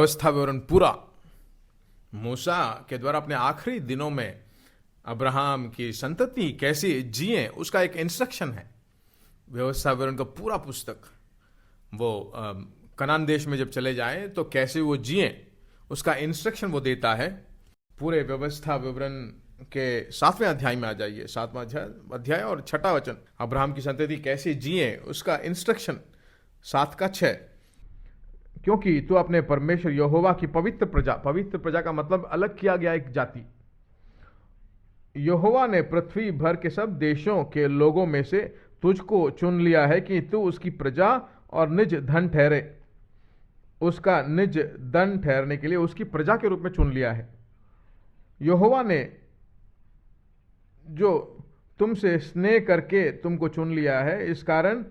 व्यवस्था विवरण पूरा मूसा के द्वारा अपने आखिरी दिनों में अब्राहम की संतति कैसे जिए उसका एक इंस्ट्रक्शन है। व्यवस्था विवरण का पूरा पुस्तक वो कनान देश में जब चले जाएं तो कैसे वो जिए उसका इंस्ट्रक्शन वो देता है। पूरे व्यवस्था विवरण के 7वें अध्याय में आ जाइए, 7वां अध्याय और 6वां वचन, अब्राहम की संतति कैसे जिए उसका इंस्ट्रक्शन 7 का 6। क्योंकि तू अपने परमेश्वर यहोवा की पवित्र प्रजा का मतलब अलग किया गया एक जाति, यहोवा ने पृथ्वी भर के सब देशों के लोगों में से तुझको चुन लिया है कि तू उसकी प्रजा और निज धन ठहरे। उसका निज धन ठहरने के लिए उसकी प्रजा के रूप में चुन लिया है। यहोवा ने जो तुमसे स्नेह करके तुमको चुन लिया है, इस कारण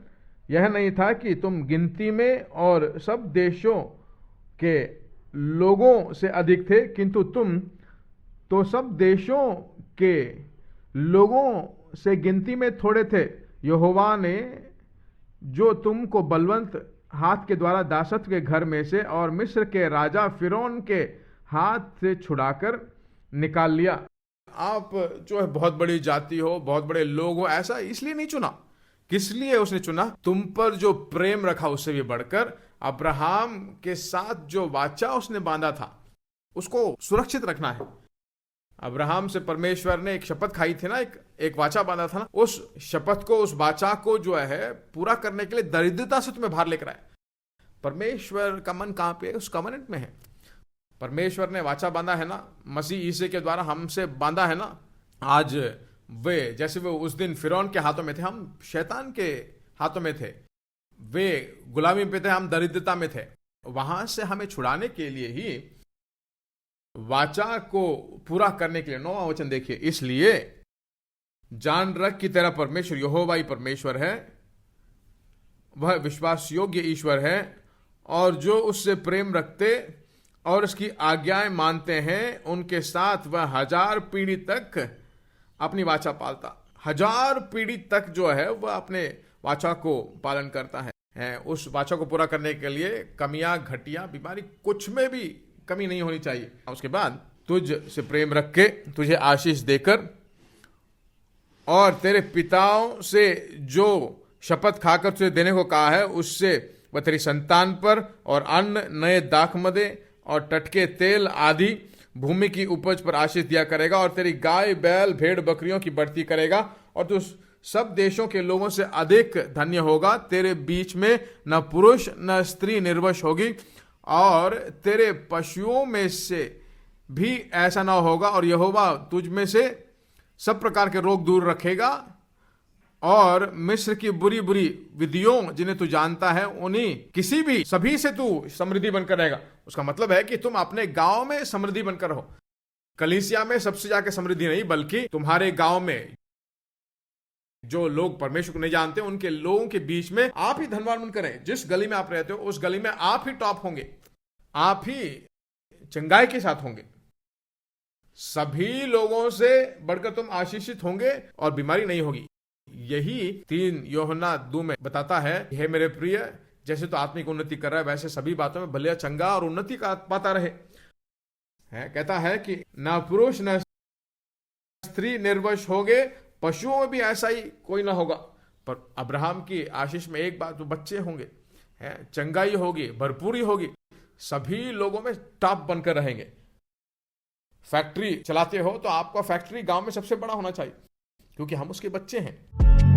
यह नहीं था कि तुम गिनती में और सब देशों के लोगों से अधिक थे, किंतु तुम तो सब देशों के लोगों से गिनती में थोड़े थे। यहोवा ने जो तुमको बलवंत हाथ के द्वारा दासत्व के घर में से और मिस्र के राजा फिरौन के हाथ से छुड़ाकर निकाल लिया। आप जो है बहुत बड़ी जाति हो, बहुत बड़े लोग हो, ऐसा इसलिए नहीं चुना। किस लिए उसने चुना? तुम पर जो प्रेम रखा उससे भी बढ़कर अब्राहम के साथ जो वाचा उसने बांधा था उसको सुरक्षित रखना है। अब्राहम से परमेश्वर ने एक शपथ खाई थी ना, एक वाचा बांधा था ना, उस शपथ को, उस वाचा को जो है पूरा करने के लिए दरिद्रता से तुम्हें बाहर लेकर आए। परमेश्वर का मन कहां पे है? उस कवनेंट में है। परमेश्वर ने वाचा बांधा है ना, मसीह ईसे के द्वारा हमसे बांधा है ना। आज वे जैसे वो उस दिन फिरौन के हाथों में थे, हम शैतान के हाथों में थे, वे गुलामी पे थे, हम दरिद्रता में थे। वहां से हमें छुड़ाने के लिए ही वाचा को पूरा करने के लिए 9वां वचन देखिए, इसलिए जान रख कि तेरा परमेश्वर यहोवा ही परमेश्वर है, वह विश्वास योग्य ईश्वर है, और जो उससे प्रेम रखते और उसकी आज्ञाएं मानते हैं उनके साथ वह 1000 पीढ़ी तक अपनी वाचा पालता। 1000 पीढ़ी तक जो है वह अपने वाचा को पालन करता है। उस वाचा को पूरा करने के लिए कमियां, घटिया, बीमारी, कुछ में भी कमी नहीं होनी चाहिए। उसके बाद तुझ से प्रेम रख के तुझे आशीष देकर और तेरे पिताओं से जो शपथ खाकर तुझे देने को कहा है उससे वह तेरी संतान पर और अन्न, नए दाखमदे और टटके तेल आदि भूमि की उपज पर आशीष दिया करेगा, और तेरी गाय, बैल, भेड़, बकरियों की बढ़ती करेगा, और तू सब देशों के लोगों से अधिक धन्य होगा। तेरे बीच में न पुरुष न स्त्री निर्वश होगी, और तेरे पशुओं में से भी ऐसा ना होगा, और यहोवा तुझ में से सब प्रकार के रोग दूर रखेगा, और मिस्र की बुरी बुरी विधियों जिन्हें तू जानता है उन्हीं सभी से तू समृद्धि बनकर रहेगा। उसका मतलब है कि तुम अपने गांव में समृद्धि बनकर रहो। कलीसिया में सबसे जाके समृद्धि नहीं, बल्कि तुम्हारे गांव में जो लोग परमेश्वर को नहीं जानते उनके लोगों के बीच में आप ही धनवान बनकर रहे। जिस गली में आप रहते हो उस गली में आप ही टॉप होंगे, आप ही चंगाई के साथ होंगे, सभी लोगों से बढ़कर तुम आशीषित होंगे और बीमारी नहीं होगी। यही 3 यूहन्ना 2 में बताता है, हे मेरे प्रिय, जैसे तो आत्मिक उन्नति कर रहा है वैसे सभी बातों में भलिया चंगा और उन्नति का पाता रहे। कहता है कि ना पुरुष न स्त्री निर्वश होगे, पशुओं में भी ऐसा ही कोई ना होगा। पर अब्राहम की आशीष में एक बात, तो बच्चे होंगे, चंगाई होगी, भरपूरी होगी, सभी लोगों में टॉप बनकर रहेंगे। फैक्ट्री चलाते हो तो आपका फैक्ट्री गांव में सबसे बड़ा होना चाहिए, क्योंकि हम उसके बच्चे हैं।